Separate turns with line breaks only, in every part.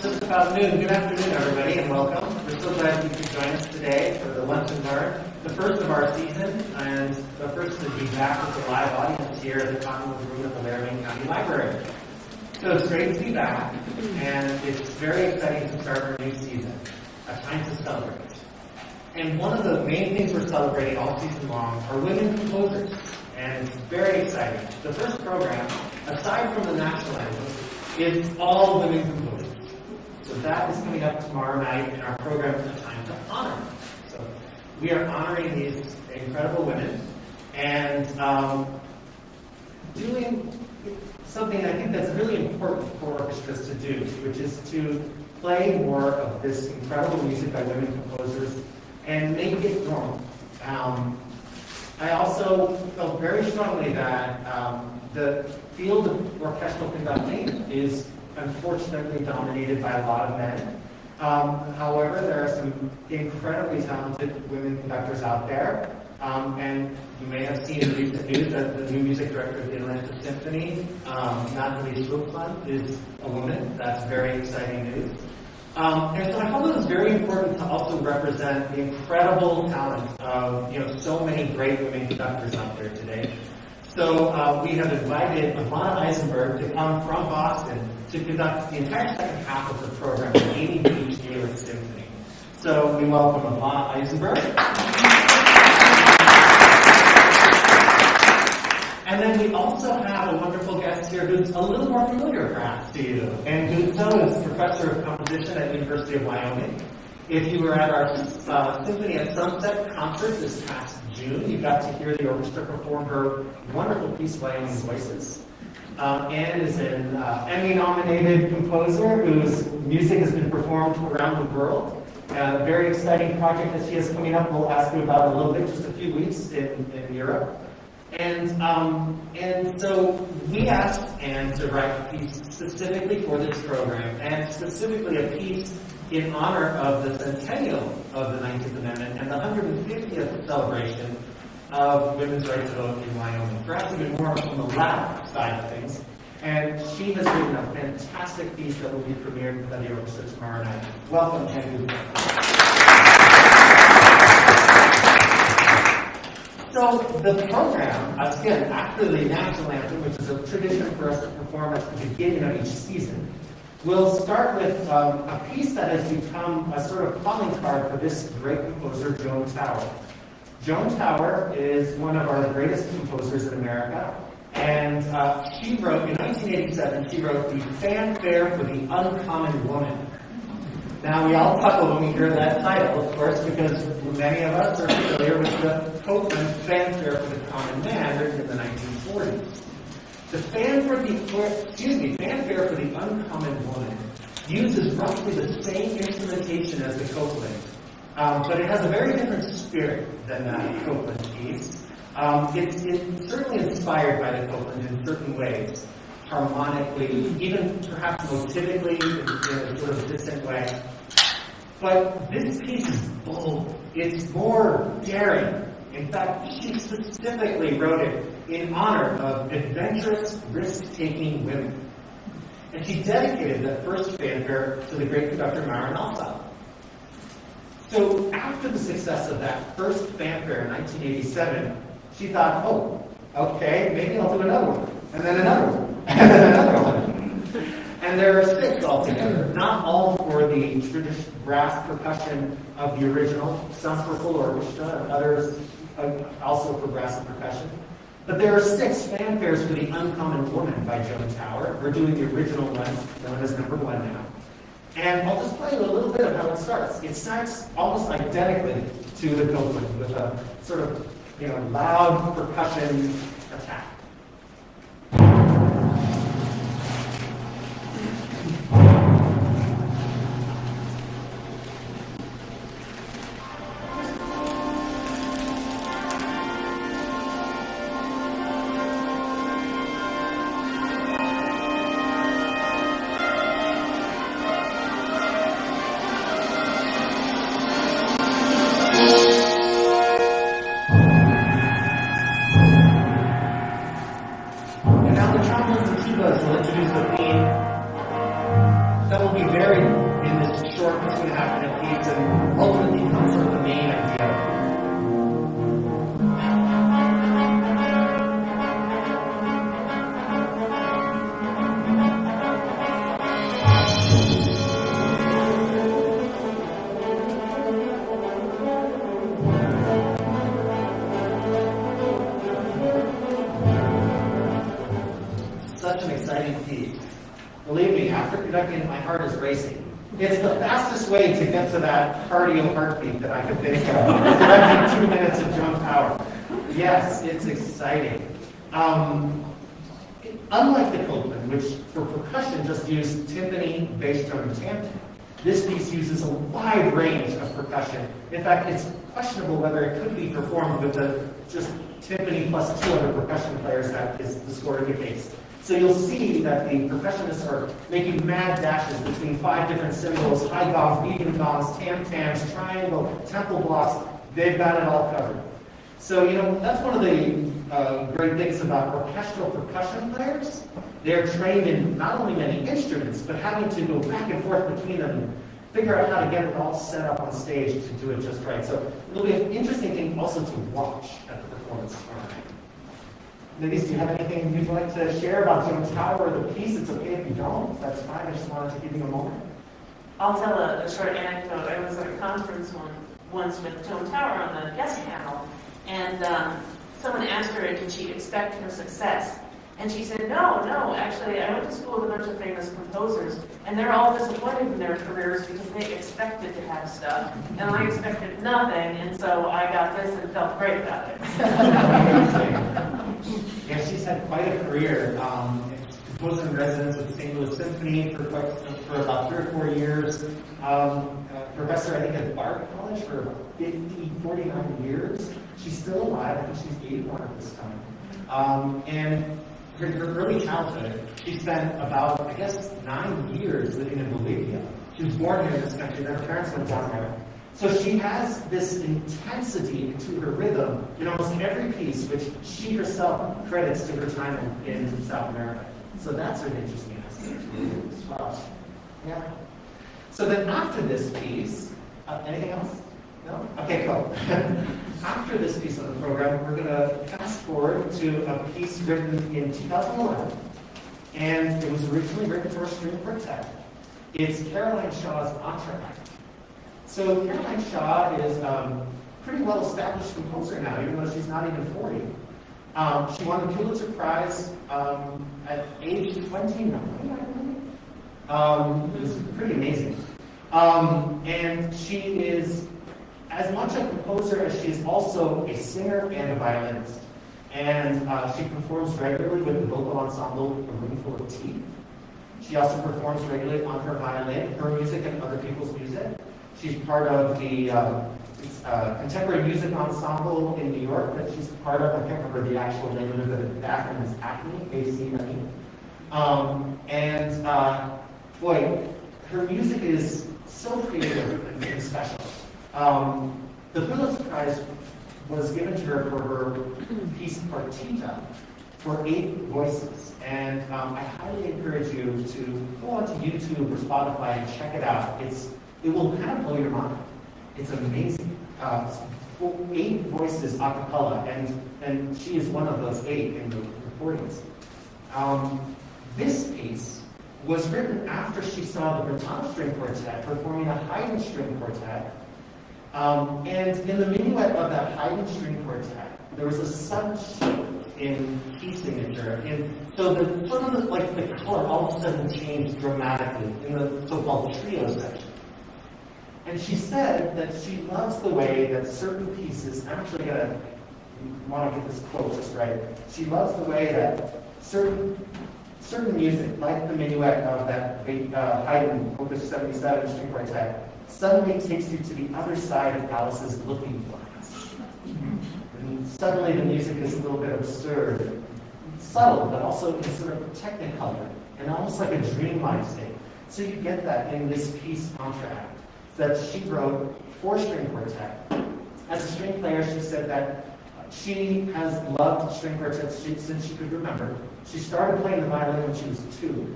Just about noon. Good afternoon, everybody, and welcome. We're so glad you could join us today for the Lunch and Learn, the first of our season, and the first to be back with a live audience here at the Conference Room at the Laramie County Library. So it's great to be back, and it's very exciting to start our new season, a time to celebrate. And one of the main things we're celebrating all season long are women composers, and it's very exciting. The first program, aside from the national anthem, is all women composers. So that is coming up tomorrow night in our program, A Time to Honor. So we are honoring these incredible women and doing something I think that's really important for orchestras to do, which is to play more of this incredible music by women composers and make it normal. I also felt very strongly that the field of orchestral conducting is unfortunately dominated by a lot of men. However, there are some incredibly talented women conductors out there. And you may have seen in recent news that the new music director of the Atlanta Symphony, Natalie Schultzman, is a woman. That's very exciting news. And so I felt it was very important to also represent the incredible talent of so many great women conductors out there today. So we have invited Avlana Eisenberg to come from Boston to conduct the entire second half of the program, the Amy Beach Gaelic Symphony. So we welcome Avlana Eisenberg. And then we also have a wonderful guest here who's a little more familiar perhaps to you. And Guzzo is professor of composition at the University of Wyoming. If you were at our Symphony at Sunset concert this past June, you got to hear the orchestra perform her wonderful piece, Wyoming Voices. Anne is an Emmy-nominated composer whose music has been performed around the world. A very exciting project that she has coming up we'll ask you about in a little bit, just a few weeks in Europe. And so we asked Anne to write a piece specifically for this program, and specifically a piece in honor of the centennial of the 19th Amendment and the 150th celebration of women's right to vote in Wyoming. Perhaps even more from the latter side of things. And she has written a fantastic piece that will be premiered by the orchestra tomorrow night. Welcome, Anne. So the program, again, after the national anthem, which is a tradition for us to perform at the beginning of each season, we'll start with a piece that has become a sort of calling card for this great composer, Joan Tower. Joan Tower is one of our greatest composers in America, and she wrote, in 1987, she wrote the Fanfare for the Uncommon Woman. Now, we all chuckle when we hear that title, of course, because many of us are familiar with the Copland Fanfare for the Common Man, written in the 1940s. The Fanfare for the Uncommon Woman uses roughly the same instrumentation as the Copland, but it has a very different spirit than that Copland piece. It's certainly inspired by the Copland in certain ways, harmonically, even perhaps motivically in a sort of distant way. But this piece is bold. It's more daring. In fact, she specifically wrote it in honor of adventurous, risk-taking women. And she dedicated that first fanfare to the great conductor Myron Alsop. So after the success of that first fanfare in 1987, she thought, oh, okay, maybe I'll do another one, and then another one, and then another one. And there are 6 altogether, not all for the traditional brass percussion of the original, some for full orchestra, and others also for brass and percussion. But there are 6 fanfares for the Uncommon Woman by Joan Tower. We're doing the original one, known as number 1 now. And I'll just play you a little bit of how it starts. It starts almost identically to the Copland with a sort of, loud percussion attack. that will be varied in this short 2.5-minute piece and ultimately become sort of the main idea. Such an exciting piece. Believe me, after conducting, my heart is racing. It's the fastest way to get to that cardio heartbeat that I could think of. Conducting 2 minutes of drum power. Yes, it's exciting. Unlike the Copeland, which for percussion just used timpani, bass drum, and tam-tam, this piece uses a wide range of percussion. In fact, it's questionable whether it could be performed with just timpani plus 2 other percussion players, that is the score indicates. So you'll see that the percussionists are making mad dashes between 5 different cymbals, high gongs, medium gongs, tam-tams, triangle, tempo blocks. They've got it all covered. So, that's one of the great things about orchestral percussion players. They're trained in not only many instruments, but having to go back and forth between them and figure out how to get it all set up on stage to do it just right. So it'll be an interesting thing also to watch at the performance tomorrow night. Ladies, do you have anything you'd like to share about Tone Tower or the piece? It's okay if you don't. That's fine. I just wanted to give you a moment.
I'll tell a short anecdote. I was at a conference once with Tone Tower on the guest panel, and someone asked her, did she expect her success? And she said, no, actually, I went to school with a bunch of famous composers, and they're all disappointed in their careers because they expected to have stuff, and I expected nothing, and so I got this and felt great about it.
Yeah, she's had quite a career. Composer in residence with the St. Louis Symphony for about 3 or 4 years. Professor, I think, at Bard College for 49 years. She's still alive. I think she's 81 at this time. And her early childhood, she spent about, 9 years living in Bolivia. She was born here in this country, then her parents went down there. So she has this intensity to her rhythm in almost every piece, which she herself credits to her time in South America. So that's an interesting aspect as well. Yeah. So then after this piece, anything else? No? Okay, cool. After this piece of the program, we're going to fast forward to a piece written in 2011. And it was originally written for a string quartet. It's Caroline Shaw's Entr'acte. So Caroline Shaw is a pretty well-established composer now, even though she's not even 40. She won the Pulitzer Prize at age 29, I believe. It was pretty amazing. And she is as much a composer as she is also a singer and a violinist. And she performs regularly with the vocal ensemble A Roomful of Teeth. She also performs regularly on her violin, her music and other people's music. She's part of the contemporary music ensemble in New York that she's part of. I can't remember the actual name of it, but the acronym is ACME, A-C-M-E. Boy, her music is so creative and special. The Pulitzer Prize was given to her for her piece Partita for 8 voices. And I highly encourage you to go onto YouTube or Spotify and check it out. It will kind of blow your mind. It's amazing. 8 voices a cappella, and she is one of those 8 in the recordings. This piece was written after she saw the Breton String Quartet performing a Haydn String Quartet. And in the minuet of that Haydn String Quartet, there was a sudden shift in key signature. And so the color all of a sudden changed dramatically in the so-called trio section. And she said that she loves the way that certain pieces, I'm actually going to want to get this quote just right. She loves the way that certain music, like the minuet of that Haydn Opus 77 String Quartet, suddenly takes you to the other side of Alice's looking glass. And suddenly the music is a little bit absurd, subtle, but also in sort of technicolor, and almost like a dreamlike state. So you get that in this piece, Entr'acte, that she wrote for string quartet. As a string player, she said that she has loved string quartets since she could remember. She started playing the violin when she was 2,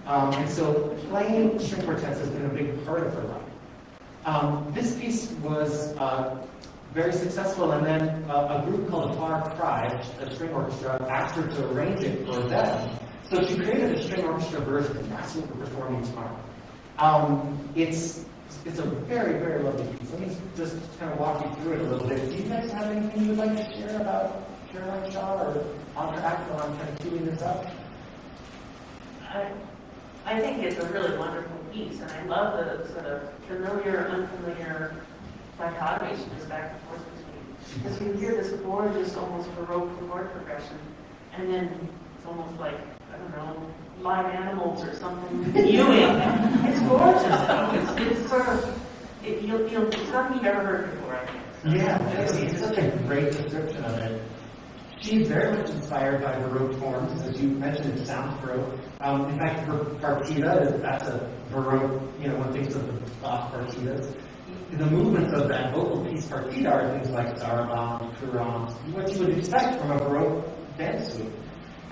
And so playing string quartets has been a big part of her life. This piece was very successful, and then a group called Far Cry, a string orchestra, asked her to arrange it for them. So she created a string orchestra version, and that's what we're performing tomorrow. It's a very, very lovely piece. Let me just kind of walk you through it a little bit. Do you guys have anything you would like to share about Caroline Shaw or Entr'acte while I'm kind of queuing this up?
I think it's a really wonderful piece, and I love the sort of familiar, unfamiliar dichotomy she goes back and forth between. Because you hear this gorgeous, almost Baroque chord progression, and then it's almost like, I don't know, live animals or something mewing. It's gorgeous, though. It's sort of, it's something you've never heard before, I think. So
Yeah, it's such a great description of it. She's very much inspired by Baroque forms. As you mentioned, it sounds Baroque. In fact, her partita, that's a Baroque, one thinks of the Bach partitas. The movements of that vocal piece partita are things like sarabande, courant, what you would expect from a Baroque dance suite.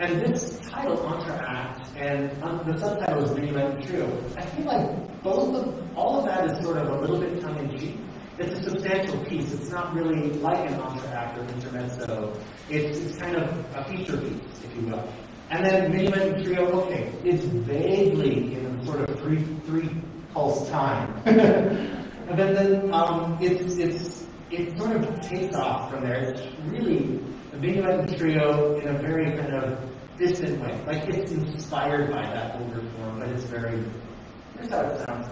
And this title, Entr'acte, and the subtitle is Minuet Trio. I feel like all of that is sort of a little bit tongue-in-cheek. It's a substantial piece. It's not really like an entr'acte or intermezzo. It's kind of a feature piece, if you will. And then Minuet Trio, okay, it's vaguely in sort of three pulse time. And then it sort of takes off from there. It's really a Minuet Trio in a very kind of distant way. Like it's inspired by that older form, but it's here's how it sounds.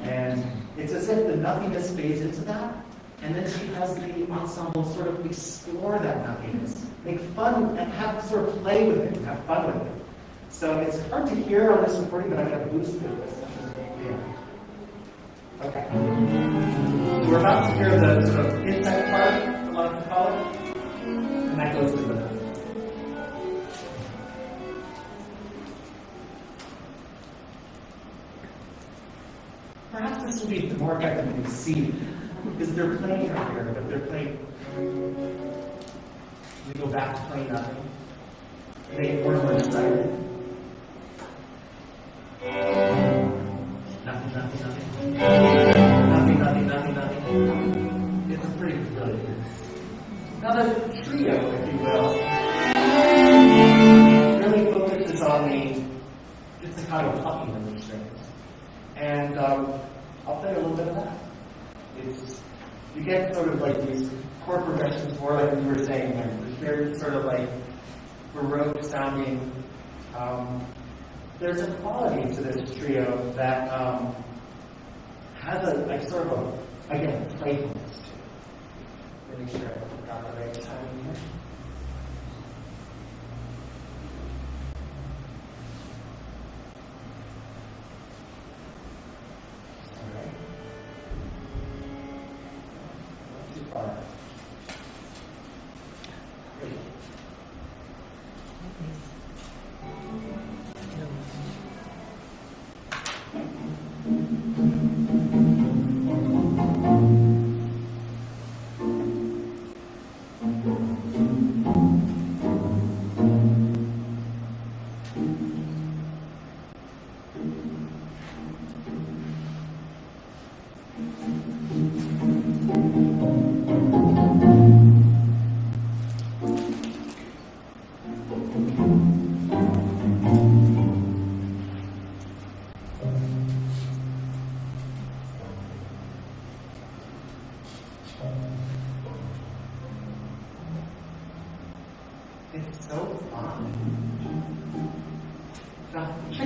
And it's as if the nothingness fades into that, and then she has the ensemble sort of explore that nothingness, make fun, and sort of play with it, and have fun with it. So it's hard to hear on this recording, but I'm going to boost it. Okay. So we're about to hear the sort of insect part, I like to call it, and that goes to the. Perhaps this will be more effective when you see, because they're playing out here, but they're playing. We go back to playing nothing. They get more and more excited. Nothing, nothing, nothing. Nothing, nothing, nothing, nothing. It's a pretty brilliant piece. Now the trio, if you will, really focuses on the pizzicato plucking of the strings. And I'll play a little bit of that. You get sort of like these chord progressions, more like we were saying, it's very sort of like Baroque sounding. There's a quality to this trio that has a sort of again, playfulness to it. Let me make sure I got the right timing here.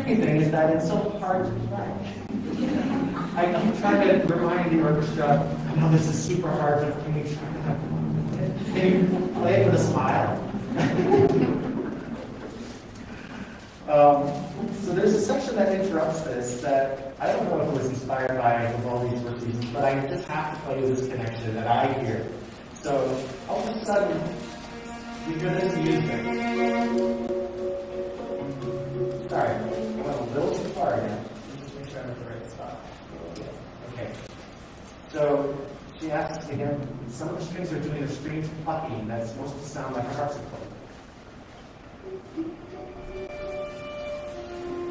tricky thing is that it's so hard to play. I keep trying to remind the orchestra, I know this is super hard, but can you play it with a smile? So there's a section that interrupts this that I don't know if it was inspired by Vivaldi's work seasons, but I just have to play with this connection that I hear. So all of a sudden, you hear this music. Sorry, I went a little too far again. Let me just make sure I'm at the right spot. Okay. So she asks again, some of the strings are doing a strange plucking that's supposed to sound like a harpsichord.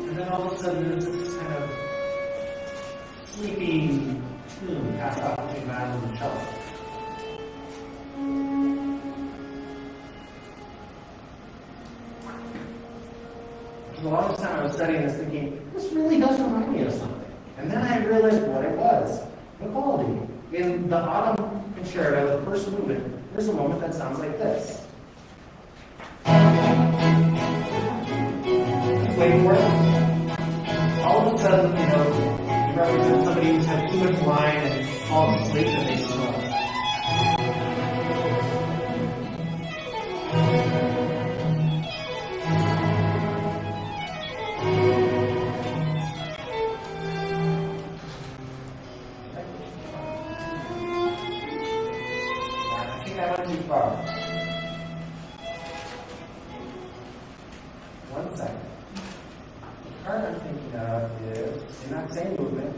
And then all of a sudden there's this kind of sleepy tune passed off between violin and cello. For the longest time I was studying this thinking, this really does remind me of something. And then I realized what it was. Vivaldi. In the Autumn Concerto, the first movement, there's a moment that sounds like this. Wait for it. All of a sudden, you represent somebody who's had too much wine and falls asleep and they snore. I think I went too far. One second. The part I'm thinking of is in that same movement.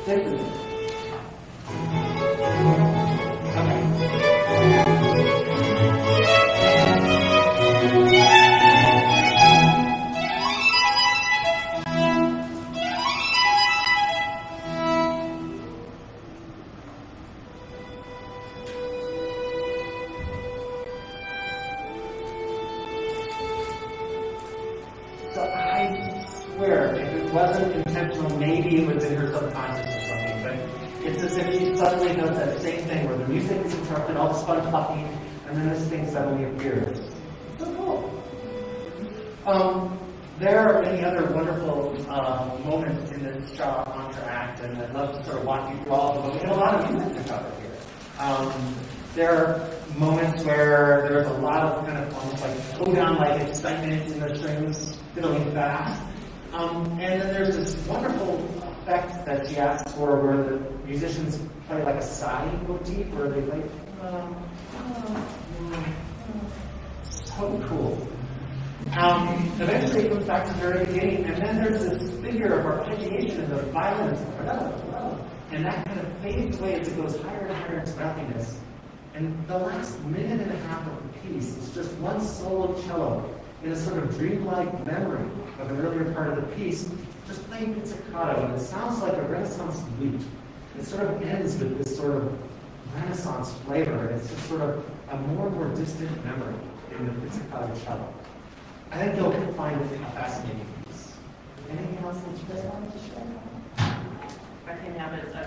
This is it. So I swear, if it wasn't intentional, maybe it was in her subconscious or something, but it's as if she suddenly does that same thing where the music is interrupted, all this fun plucking, and then this thing suddenly appears. It's so cool. There are many other wonderful moments in this Shaw Contra act, and I'd love to sort of walk you through all of them. We have a lot of music to cover here. There are moments where there's a lot of kind of almost like slow-down-like excitement in the strings fiddling fast. And then there's this wonderful effect that she asks for where the musicians play like a sighing motif where they play, so cool. Eventually it comes back to the very beginning, and then there's this figure of arpeggiation in the violin, and that kind of fades away as it goes higher and higher into nothingness. And the last minute and a half of the piece is just one solo cello in a sort of dreamlike memory of an earlier part of the piece, just playing pizzicato, and it sounds like a Renaissance lute. It sort of ends with this sort of Renaissance flavor, and it's just sort of a more and more distant memory in the pizzicato cello. I think you'll find it a fascinating piece. Anything else that you guys wanted to share?
I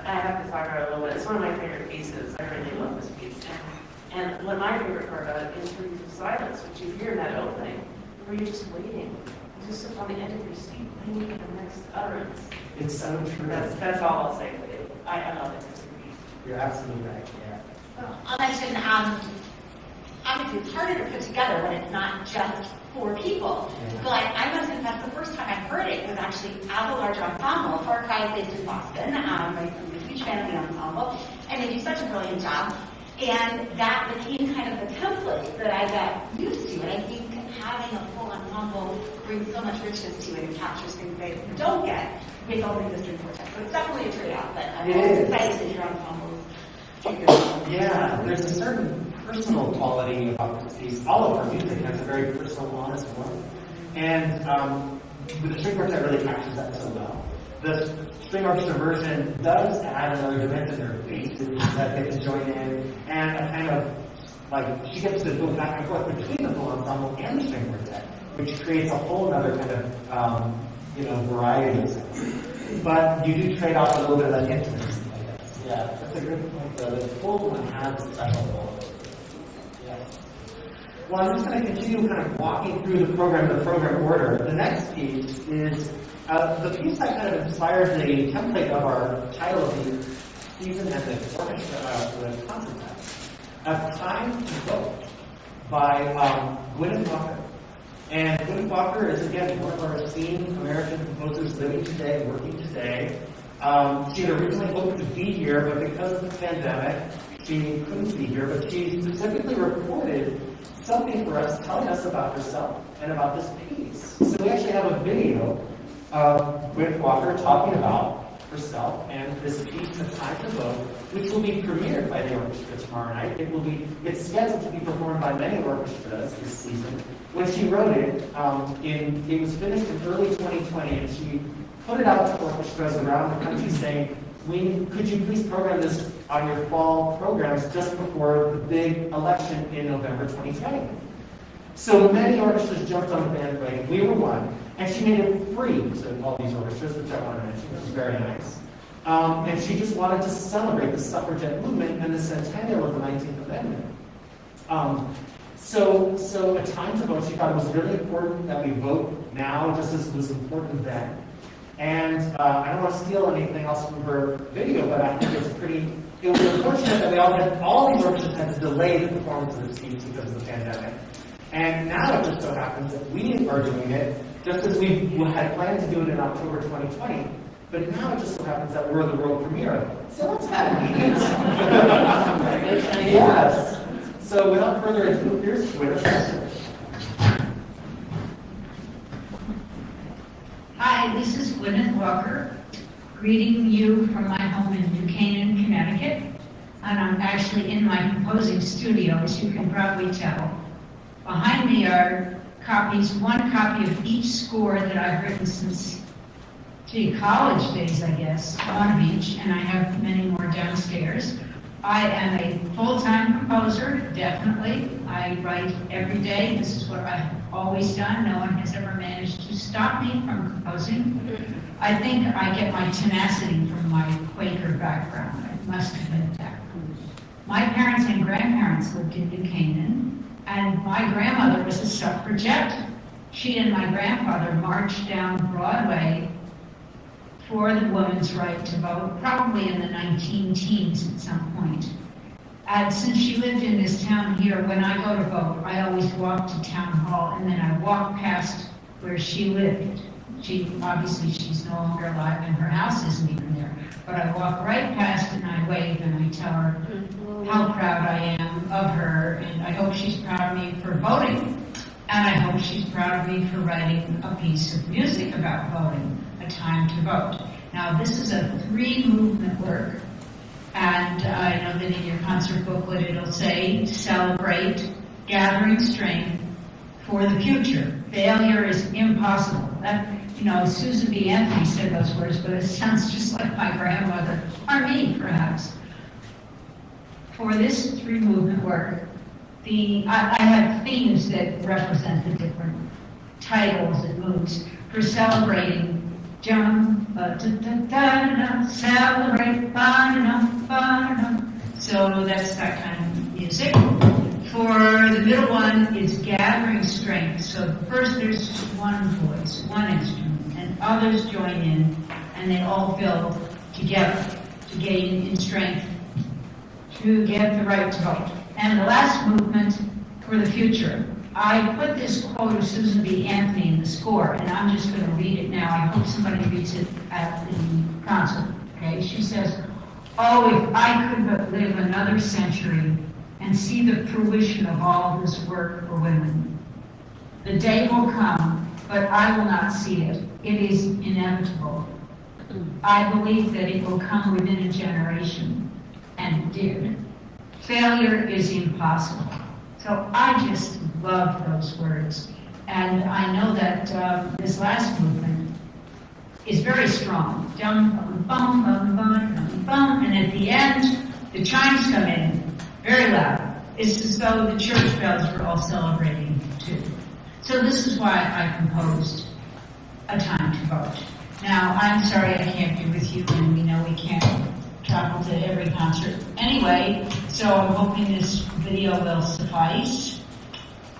have to talk about it a little bit. It's one of my favorite pieces. I really love this piece. And what my favorite part about it is Trees of Silence, which you hear in that opening, where you're just waiting. You just sit on the edge of your seat, waiting for the next utterance.
It's so true.
That's all I'll say. I love it.
You're absolutely right. Yeah.
Well, I'll mention, obviously it's harder to put together when it's not just 4 people. Yeah. But I must confess, the first time I heard it was actually as a larger ensemble. Far Cry is based in Boston. I'm a huge fan of the ensemble, and they do such a brilliant job. And that became kind of the template that I got used to. And I think having a full ensemble brings so much richness to it and captures things that you don't get with only the string quartet. So it's definitely a trade-off, but I'm always excited to hear ensembles.
Yeah, there's a certain personal quality about this piece. All of her music has a very personal, honest one. And with the string quartet really captures that so well. the string orchestra version does add another dimension there, basses that get to join in, and a kind of, like, she gets to go back and forth between the full ensemble and the string quartet, which creates a whole other kind of, variety of sounds. But you do trade off a little bit of that intimacy, I guess. Yeah, that's a good point, though. The full one has a special role. Yes. Well, I'm just going to continue kind of walking through the program order. The next piece is the piece that kind of inspired the template of our title of the season and the orchestra, the concert text. A Time to Vote by Gwyneth Walker. And Gwyneth Walker is, again, one of our esteemed American composers living today, working today. She had originally hoped to be here, but because of the pandemic, she couldn't be here. But she specifically recorded something for us, telling us about herself and about this piece. So we actually have a video of Gwyneth Walker talking about herself and this piece, A Time to Vote, which will be premiered by the orchestra tomorrow night. It's scheduled to be performed by many orchestras this season. When she wrote it, it was finished in early 2020, and she put it out to orchestras around the country saying, could you please program this on your fall programs just before the big election in November 2020? So many orchestras jumped on the bandwagon. We were one. And she made it free to all these orchestras, which I want to mention, which is very nice. And she just wanted to celebrate the suffragette movement and the centennial of the 19th Amendment. So A Time to Vote, she thought it was really important that we vote now, just as it was important then. And I don't want to steal anything else from her video, but I think it was unfortunate that all these orchestras had to delay the performance of this piece because of the pandemic. And now it just so happens that we are doing it, just as we had planned to do it in October 2020, but now it just so happens that we're the world premiere of it. So let's have it. Yes. So without further ado, here's Gwyneth.
Hi, this is Gwyneth Walker, greeting you from my home in New Canaan, Connecticut. And I'm actually in my composing studio, as you can probably tell. Behind me are one copy of each score that I've written since, college days, I guess, one of each, and I have many more downstairs. I am a full-time composer, definitely. I write every day. This is what I've always done. No one has ever managed to stop me from composing. I think I get my tenacity from my Quaker background. I must admit that. My parents and grandparents lived in New Canaan, and my grandmother was a suffragette. She and my grandfather marched down Broadway for the woman's right to vote, probably in the 19-teens at some point. And since she lived in this town here, when I go to vote, I always walk to town hall, and then I walk past where she lived. Obviously, she's no longer alive, and her house isn't even there. But I walk right past, and I wave, and I tell her how proud I am of her, and I hope she's proud of me for voting. And I hope she's proud of me for writing a piece of music about voting, A Time to Vote. Now, this is a 3-movement work, and I know that in your concert booklet it'll say, celebrate, gathering strength for the future. Failure is impossible. Susan B. Anthony said those words, but it sounds just like my grandmother, or me, perhaps. For this 3-movement work, I have themes that represent the different titles and moods. For celebrating, celebrate, so that's that kind of music. For the middle one is gathering strength. So first there's just one voice, one instrument, and others join in, and they all build together to gain in strength to get the right to vote. And the last movement for the future. I put this quote of Susan B. Anthony in the score, and I'm just going to read it now. I hope somebody reads it at the concert. Okay? She says, "Oh, if I could but live another century and see the fruition of all this work for women. The day will come, but I will not see it. It is inevitable. I believe that it will come within a generation," and it did. Failure is impossible. So I just love those words. And I know that this last movement is very strong. dum, bum, bum, bum, bum, bum, bum, and at the end, the chimes come in very loud. It's as though the church bells were all celebrating too. So this is why I composed A Time to Vote. Now, I'm sorry I can't be with you, and we know we can't travel to every concert anyway, so I'm hoping this video will suffice.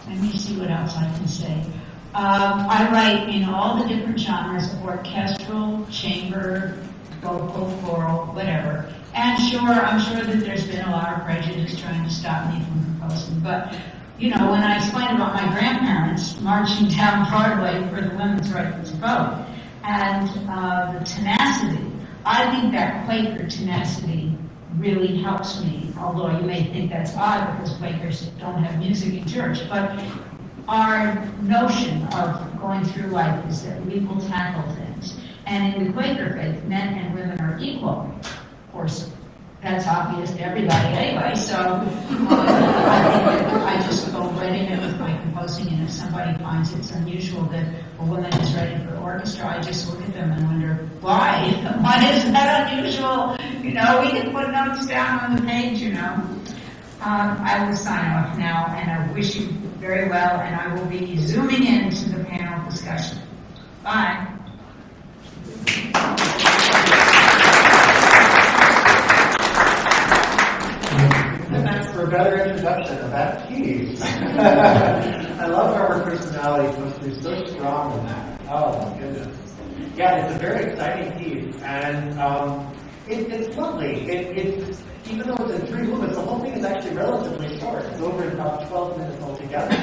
Let me see what else I can say. I write in all the different genres of orchestral, chamber, vocal, choral, whatever. And sure, I'm sure that there's been a lot of prejudice trying to stop me from composing, but you know, when I explained about my grandparents marching down Broadway for the women's right to vote, and the tenacity, I think that Quaker tenacity really helps me, although you may think that's odd because Quakers don't have music in church, but our notion of going through life is that we will tackle things. And in the Quaker faith, men and women are equal. Of course, that's obvious to everybody anyway, so I think that I just go right in it with my composing, and if somebody finds it's unusual that a woman is writing for orchestra, I just look at them and wonder, why? Why is that unusual? You know, we can put notes down on the page, you know. I will sign off now, and I wish you very well, and I will be zooming into the panel discussion. Bye.
Thanks for a better introduction of that piece. I love how her personality comes through so strong in that. Oh my goodness. Yeah, it's a very exciting piece, and it's lovely. It's even though it's in 3 movements, the whole thing is actually relatively short. It's over in about 12 minutes altogether.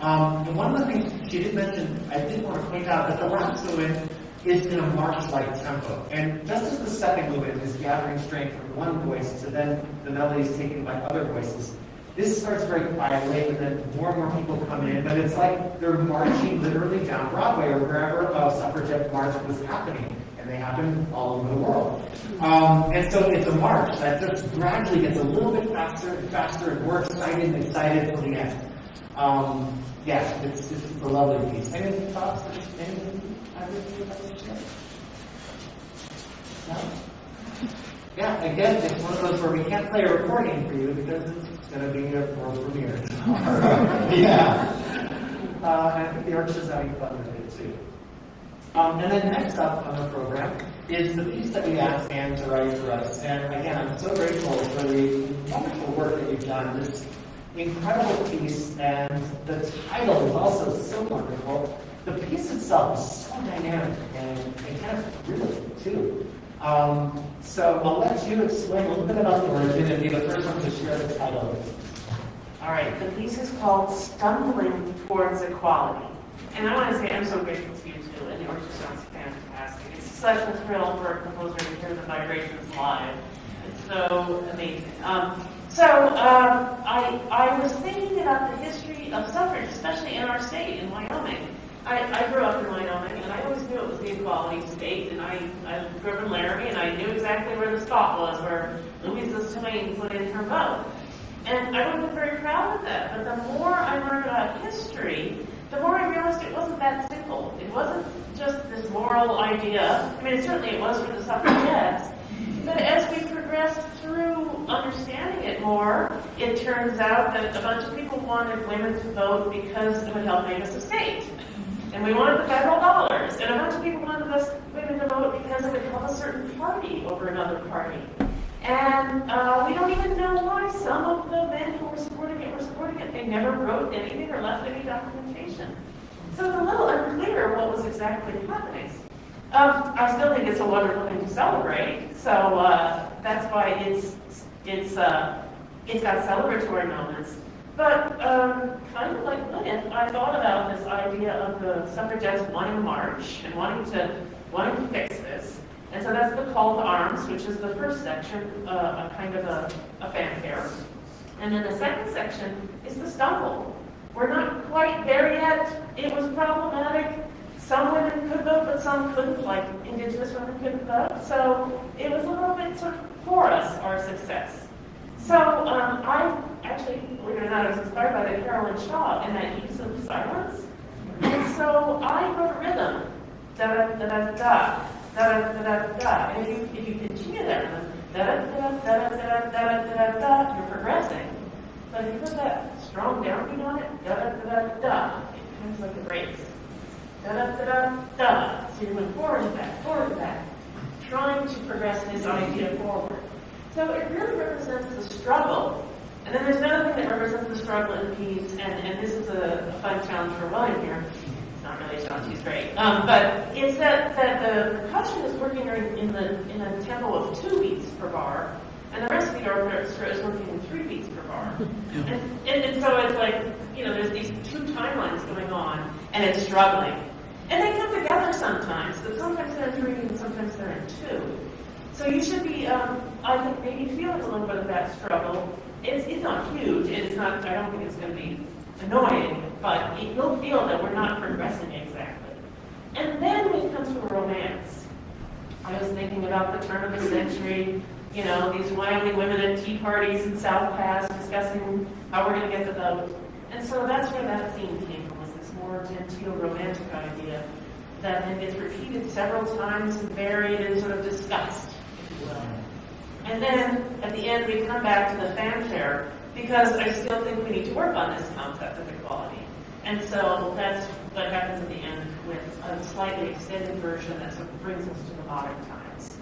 And one of the things she did mention, I did want to point out that the last movement is in a march-like tempo. And just as the second movement is gathering strength from one voice to then the melody is taken by other voices, this starts very quietly, and then more and more people come in, but it's like they're marching literally down Broadway or wherever a suffragette march was happening. And they happen all over the world. And so it's a march that just gradually gets a little bit faster and faster and more excited till the end. Yeah, it's a lovely piece. Any thoughts? Anything you'd like to share? No? Yeah, again, it's one of those where we can't play a recording for you because it's going to be a world premiere. Yeah. And I think the orchestra's having fun with it too. And then next up on the program is the piece that we asked Anne to write for us. And again, I'm so grateful for the wonderful work that you've done. This incredible piece, and the title is also so wonderful. The piece itself is so dynamic and kind of brilliant too. So I'll let you explain a little bit about the origin and be the first one to share the title.
All right, the piece is called Stumbling Towards Equality. And I want to say I'm so grateful to you too, and the orchestra sounds fantastic. It's such a thrill for a composer to hear the vibrations live. It's so amazing. I was thinking about the history of suffrage, especially in our state, in Wyoming. I grew up in Wyoming, and I always knew it was the equality state, and I grew up in Laramie, and I knew exactly where the spot was, where Louisa Swain put in her vote. And I would have been very proud of that, but the more I learned about history, the more I realized it wasn't that simple. It wasn't just this moral idea. I mean, certainly it was for the suffragettes. But as we progressed through understanding it more, it turns out that a bunch of people wanted women to vote because it would help make us a state. And we wanted the federal dollars. And a bunch of people wanted women to vote because it would help a certain party over another party. And we don't even know why some of the men who were supporting it. They never wrote anything or left any documentation. So it's a little unclear what was exactly happening. I still think it's a wonderful thing to celebrate. So that's why it's got celebratory moments. But kind of like Gwyneth, I thought about this idea of the suffragettes wanting to march and wanting to fix this. And so that's the call to arms, which is the first section, a kind of a fanfare. And then the second section is the stumble. We're not quite there yet. It was problematic. Some women could vote, but some couldn't, like Indigenous women couldn't vote. So it was a little bit sort of for us, our success. So I actually, believe it or not, I was inspired by the Carolyn Shaw and that use of silence. And so I wrote a rhythm, da-da-da-da-da. da-da-da-da-da. And if you continue that rhythm, da-da-da-da-da-da-da-da-da-da, you're progressing. But if you put that strong downbeat on it, da-da-da-da-da, it becomes like a race. Da-da-da-da-da. So you're going forward and back, trying to progress this idea forward. So it really represents the struggle. And then there's another thing that represents the struggle in the piece, and this is a fun challenge for William here. It's not really a challenge, he's great. But it's that the percussion is working in a tempo of 2 beats per bar, and the rest of the orchestra is working in 3 beats per bar. And so it's like, there's these 2 timelines going on, and it's struggling. And they come together sometimes, but sometimes they're in 3 and sometimes they're in 2. So you should be, I think, maybe feeling a little bit of that struggle. It's not huge, and it's not, I don't think it's going to be annoying, but you'll feel that we're not progressing exactly. And then we come to a romance. I was thinking about the turn of the century, these Wyoming women at tea parties in South Pass discussing how we're going to get the vote. And so that's where that theme came from, was this more genteel romantic idea that then gets repeated several times and varied and sort of discussed, if you will. And then at the end we come back to the fanfare, because I still think we need to work on this concept of equality. And so that's what happens at the end with a slightly extended version that sort of brings us to the modern times.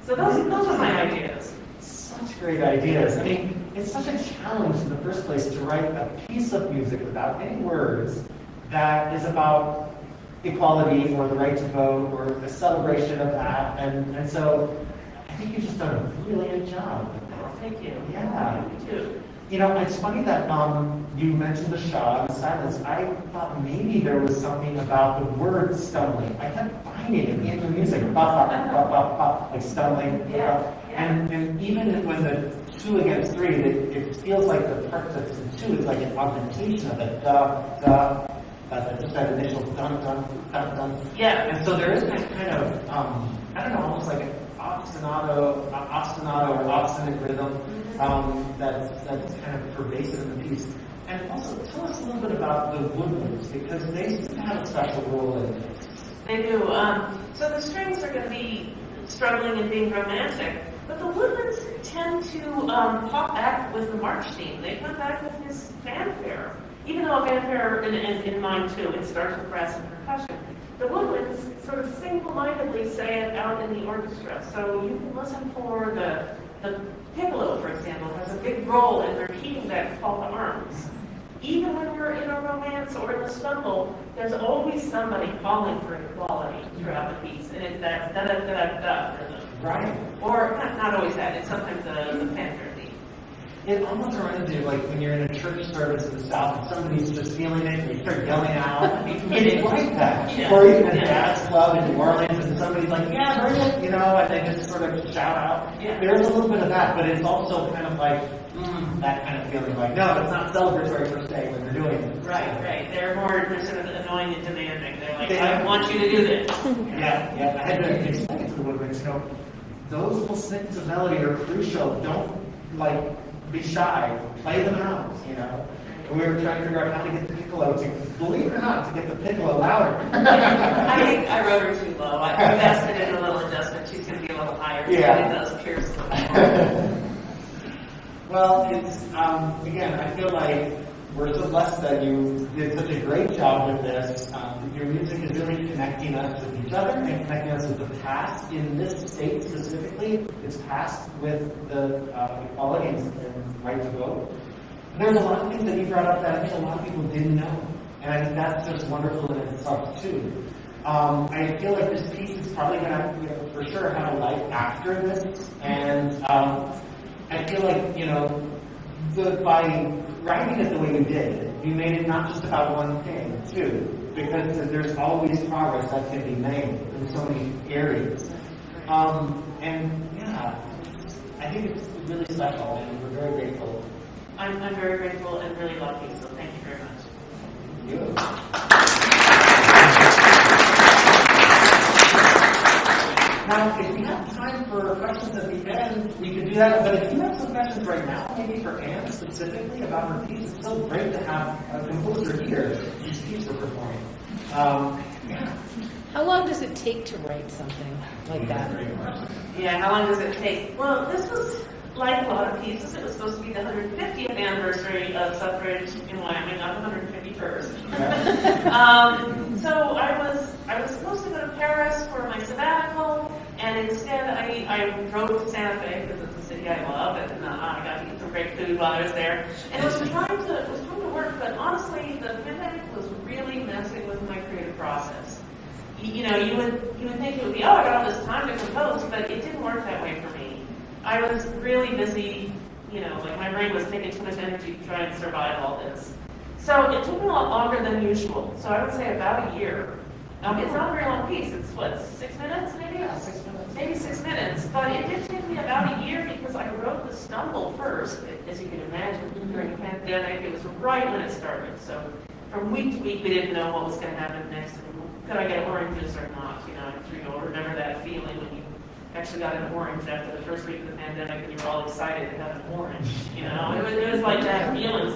So those are my ideas.
Such great ideas. I mean, it's such a challenge in the first place to write a piece of music without any words that is about equality or the right to vote or the celebration of that. And so I think you've just done a brilliant job.
Thank you.
Yeah.
You too.
It's funny that you mentioned the Shah and silence. I thought maybe there was something about the word stumbling. I kept finding it in the music, like stumbling.
Yeah.
And even when the 2 against 3, it feels like the part that's in 2 is like an augmentation of it. Just that initial dun dun dun dun.
Yeah.
And so there is that kind of I don't know, almost like an ostinato or obstinate rhythm that's kind of pervasive in the piece. And also tell us a little bit about the woodwinds, because they seem to have a special role in this.
They do. So the strings are going to be struggling and being romantic, but the woodwinds tend to pop back with the march theme. They come back with this fanfare. Even though a fanfare, in mine too, it starts with brass and percussion, the woodwinds sort of single-mindedly say it out in the orchestra. So you can listen for the piccolo, for example, has a big role in repeating that call to arms. Even when we're in a romance or in a stumble, there's always somebody calling for equality throughout the piece, and it's that da-da-da-da-da rhythm.
Right.
Or not always that, it's sometimes the fanfare theme.
It almost reminds you of like when you're in a church service in the South and somebody's just feeling it and you start yelling out. It's like that.
Yeah.
Or even at a jazz club in New Orleans and somebody's like, yeah, bring it, and they just sort of shout out.
Yeah.
There's a little bit of that, but it's also kind of like that kind of feeling like, no, it's not celebratory per se when they're doing it.
Right. They're sort of annoying and demanding. They're like, I want you to do this.
Yeah. I had to explain it to the woodwinds, those little snippets of melody are crucial. Don't be shy. Play them out, And we were trying to figure out how to get the piccolo to, believe it or not, to get the piccolo louder.
I think I wrote her too low. I invested in a little adjustment. She's going to be a little higher.
Yeah.
It does pierce the
Well, it's, again, I feel like we're so blessed that you did such a great job with this. Your music is really connecting us with each other and connecting us with the past. In this state specifically, it's past with the equality and right to vote. There's a lot of things that you brought up that I think a lot of people didn't know. And I think that's just wonderful in itself, too. I feel like this piece is probably going to, for sure, have a life after this. And I feel like, by writing it the way you did, you made it not just about one thing, too. Because there's always progress that can be made in so many areas. I think it's really special, and we're very grateful.
I'm very grateful and really lucky, so thank you very much.
Thank you. Now, if we have time for questions at the end, we could do that. But if you have some questions right now, maybe for Anne specifically about her piece, it's so great to have a composer here whose piece we're performing.
How long does it take to write something like that?
Yeah, how long does it take? Well, this was like a lot of pieces. It was supposed to be the 150th anniversary of suffrage in Wyoming, not the 151st. So I was supposed to go to Paris for my sabbatical, and instead I drove to Santa Fe because it's a city I love, and I got to eat some great food while I was there. And it was trying to work, but honestly, the pandemic was really messing with my creative process. You know, you would think it would be, oh, I got all this time to compose, but it didn't work that way for me. I was really busy, you know, like my brain was taking too much energy to try and survive all this. So it took me a lot longer than usual. So I would say about a year. It's not a very long piece. It's what, 6 minutes maybe?
Yeah, 6 minutes.
Maybe 6 minutes. But it did take me about a year because I wrote the stumble first. As you can imagine, during the pandemic, it was right when it started. So from week to week, we didn't know what was going to happen next. Could I get oranges or not? You know, you'll remember that feeling when you actually got an orange after the first week of the pandemic and you were all excited to have an orange. You know, it was like that feeling.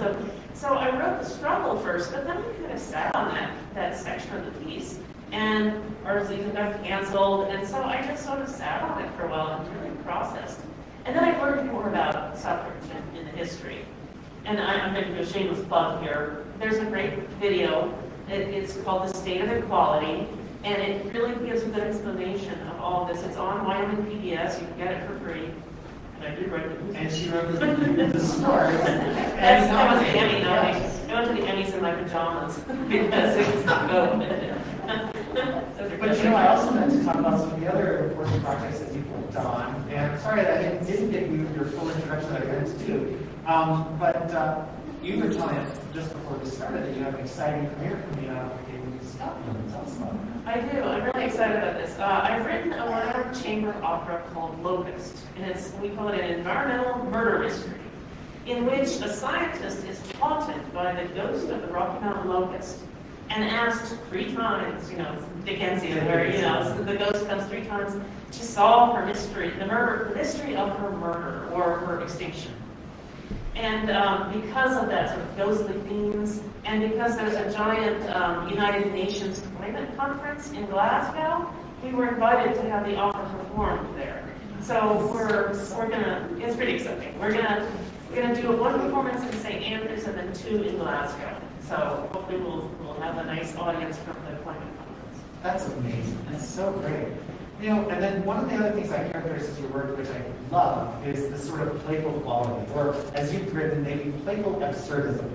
So I wrote the struggle first, but then I kind of sat on that section of the piece, and our season got canceled, and so I just sort of sat on it for a while and really processed. And then I learned more about suffrage in the history. And I'm going to do a shameless plug here. There's a great video. It's called The State of Equality, and it really gives a good explanation of all of this. It's on Wyoming PBS. You can get it for free. And I did write it.
And she wrote the story.
That was the Emmy nominee. I went to the Emmys in my pajamas because it was so good.
But you know, I also meant to talk about some of the other important projects that you've worked on. And sorry that I didn't give you your full introduction that I meant to do. But you were telling us just before we started that you have an exciting premiere coming out in Scotland. Tell us about it.
I do. I'm really excited about this. I've written a one-hour chamber opera called Locust, and we call it an environmental murder mystery, in which a scientist is haunted by the ghost of the Rocky Mountain locust and asked 3 times, you know, Dickensian, where, you know, the ghost comes 3 times to solve her mystery, the mystery of her murder or her extinction. And because of that sort of ghostly themes, and because there's a giant United Nations climate conference in Glasgow, we were invited to have the opera performed there. So we're gonna, it's pretty exciting. We're gonna do 1 performance in St. Andrews and then 2 in Glasgow. So hopefully we'll have a nice audience from the climate conference.
That's amazing. That's so great. You know, and then one of the other things I characterize as your work, which I love, is the sort of playful quality, or as you've written, maybe playful absurdism.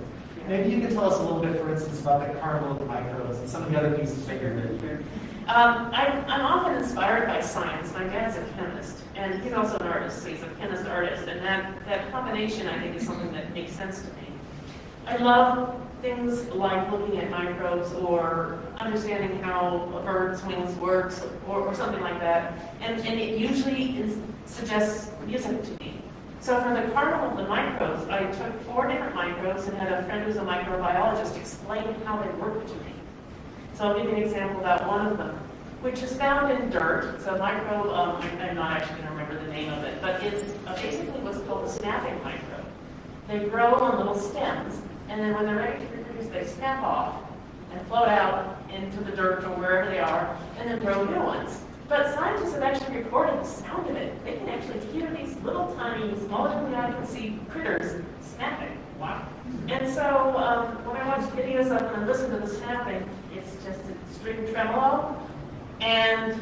Maybe you could tell us a little bit, for instance, about the Carnival of the Microbes and some of the other pieces that you've written.
I'm often inspired by science. My dad's a chemist, and he's also an artist, so he's a chemist artist, and that combination, I think, is something that makes sense to me. I love things like looking at microbes or understanding how a bird's wings works or something like that. And it usually suggests music to me. So for the Carnival of the Microbes, I took 4 different microbes and had a friend who's a microbiologist explain how they work to me. So I'll give you an example about one of them, which is found in dirt. It's a microbe, I'm not actually going to remember the name of it, but it's basically what's called a snapping microbe. They grow on little stems, and then when they're ready to reproduce, they snap off and float out into the dirt or wherever they are, and then grow new ones. But scientists have actually recorded the sound of it. They can actually hear these little tiny, smaller than the eye can see critters snapping. Wow. And so when I watch videos of them and listen to the snapping, it's just a string tremolo, and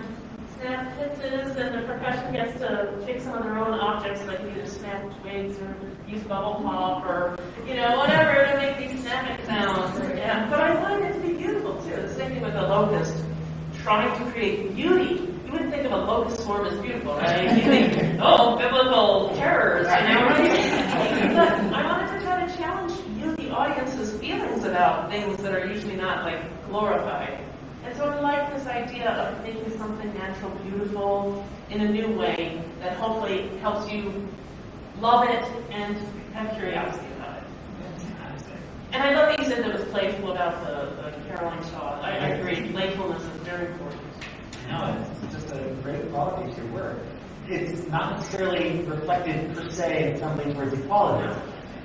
snap pitches, and the percussion gets to pick some of their own objects, like either snap twigs or use bubble pop or, you know, whatever to make these snapping sounds. Yeah. But I find it to be beautiful too. The same thing with the locust, trying to create beauty. You wouldn't think of a locust swarm as beautiful, right? You think, oh, biblical terrors, you know, right? But I wanted to try to challenge you, the audience's feelings about things that are usually not, like, glorified. And so I like this idea of making something natural beautiful in a new way that hopefully helps you love it and have curiosity about it.
Fantastic.
And I love that you said that it was playful about the Caroline Shaw. I agree. Playfulness is very important.
No, it's just a great quality to your work. It's not necessarily reflected per se in something towards equality,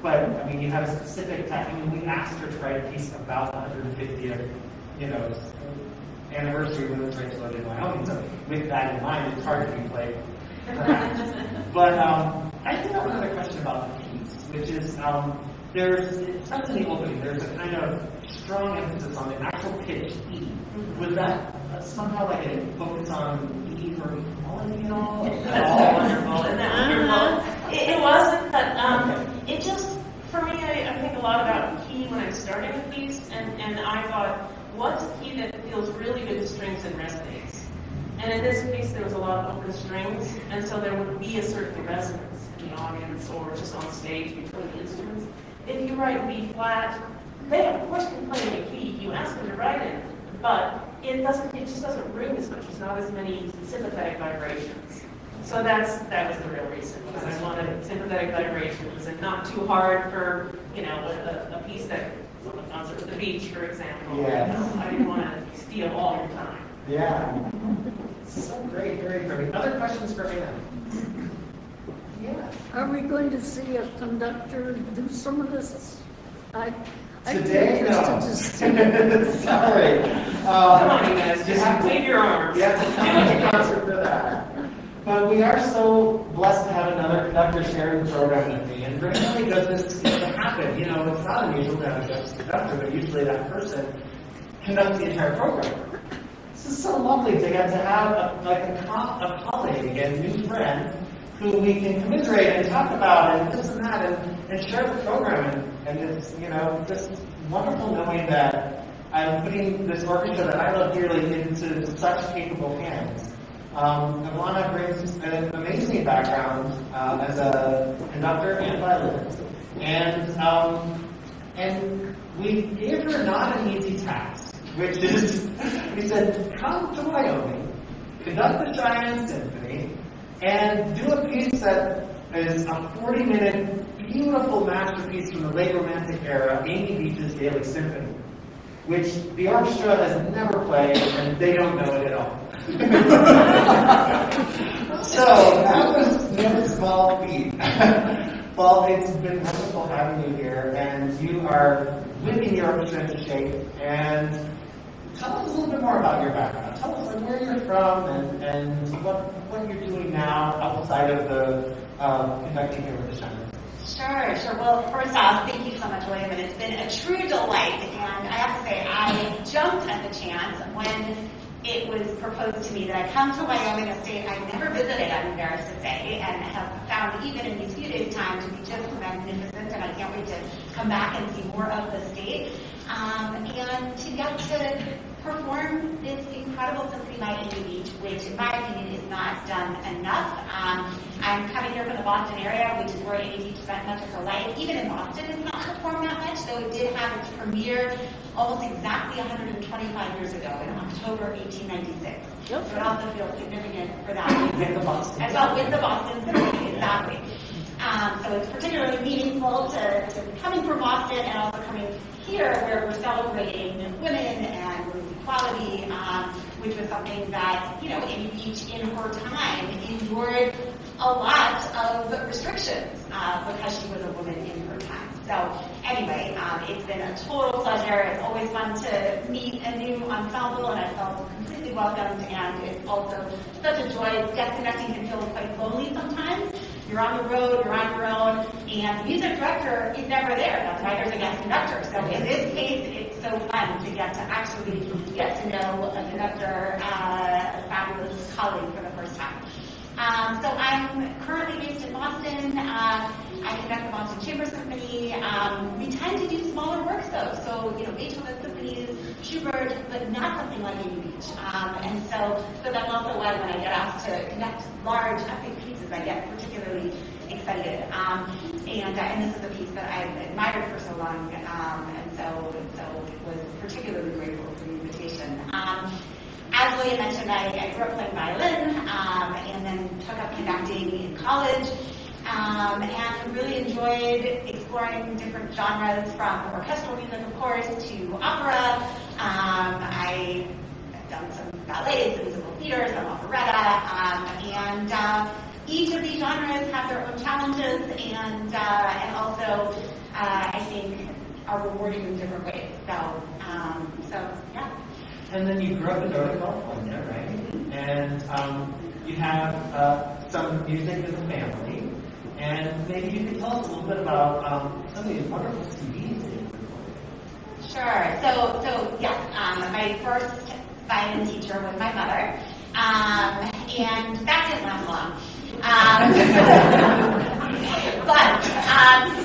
but I mean, you have a specific time. I mean, we asked her to write a piece about the 150th, you know, anniversary when this race loaded in Wyoming. So with that in mind, it's hard to be played. But I did have another question about the piece, which is there's, especially in the opening, there's a kind of strong emphasis on the actual pitch E. Was that somehow like a focus on E for equality at all?
That's so wonderful. Isn't that wonderful? It wasn't, but it just, for me, I think a lot about key when I'm starting a piece, and I thought, what's a key that feels really good to strings and resonates? And in this piece, there was a lot of open strings, and so there would be a certain resonance in the audience or just on stage between the instruments. If you write B flat, they of course can play in a key. You ask them to write it, but it just doesn't ring as much. There's not as many sympathetic vibrations. So that was the real reason, because I wanted sympathetic vibrations and not too hard for, a piece that was on a concert at the beach, for example.
Yes.
I didn't want to steal all your time.
Yeah. So great, very great. Other questions for Anne? Yeah.
Are we going to see a conductor do some of this?
Today, no. Sorry.
Come on, you guys, just wave your arms.
You have to come to the concert for that. But we are so blessed to have another conductor sharing the program with me, and rarely does this get to happen. It's not unusual to have a guest conductor, but usually that person conducts the entire program. This is so lovely to get to have a colleague and new friend who we can commiserate and talk about and this and that and share the program. And it's, just wonderful knowing that I'm putting this orchestra that I love dearly into such capable hands. Avlana brings an amazing background as a conductor and violinist. And we gave her not an easy task, which is, we said, come to Wyoming, conduct the Cheyenne Symphony, and do a piece that is a 40-minute, beautiful masterpiece from the late Romantic era, Amy Beach's Gaelic Symphony, which the orchestra has never played, and they don't know it at all. So that was no small feat. Well, it's been wonderful having you here, and you are whipping the orchestra into shape. And tell us a little bit more about your background. Tell us where you're from and what you're doing now outside of the conducting here with the Cheyenne.
Sure. Well, first off, thank you so much, William, and it's been a true delight. And I have to say, I jumped at the chance when it was proposed to me that I come to Wyoming, a state I've never visited, I'm embarrassed to say, and have found even in these few days' time to be just magnificent, and I can't wait to come back and see more of the state, and to get to perform this incredible symphony by Amy Beach, which in my opinion is not done enough. I'm coming here from the Boston area, which is where Amy Beach spent much of her life. Even in Boston, it's not performed that much, though it did have its premiere almost exactly 125 years ago in October 1896. Yep. So it also feels significant for that reason.
With the Boston.
As well, with the Boston Symphony, exactly. So it's particularly meaningful to coming from Boston and also coming here where we're celebrating women and women's equality, which was something that, Amy Beach in her time endured a lot of restrictions because she was a woman in her time. So anyway, it's been a total pleasure. It's always fun to meet a new ensemble, and I felt completely welcomed, and it's also such a joy. Guest conducting can feel quite lonely sometimes. You're on the road, you're on your own, and the music director is never there. That's why there's a guest conductor. So in this case, it's so fun to get to actually get to know a conductor, a fabulous colleague for the first time. So I'm currently based in Boston. I conduct the Boston Chamber Symphony. We tend to do smaller works though. So, Beethoven symphonies, Schubert, but not something like Amy Beach. And so that's also why when I get asked to conduct large epic pieces, I get particularly excited. And this is a piece that I've admired for so long, and so was particularly grateful for the invitation. As William mentioned, I grew up playing violin, and then took up conducting in college, and really enjoyed exploring different genres from orchestral music, of course, to opera. I've done some ballet, some musical theater, some operetta, and each of these genres have their own challenges, and also, I think, are rewarding in different ways. So yeah.
And then you grew up in Northern California, right? And you have some music as a family. And maybe you could tell us a little bit about some of these wonderful CDs that you've recorded.
Sure. So yes, my first violin teacher was my mother. And that didn't last long. But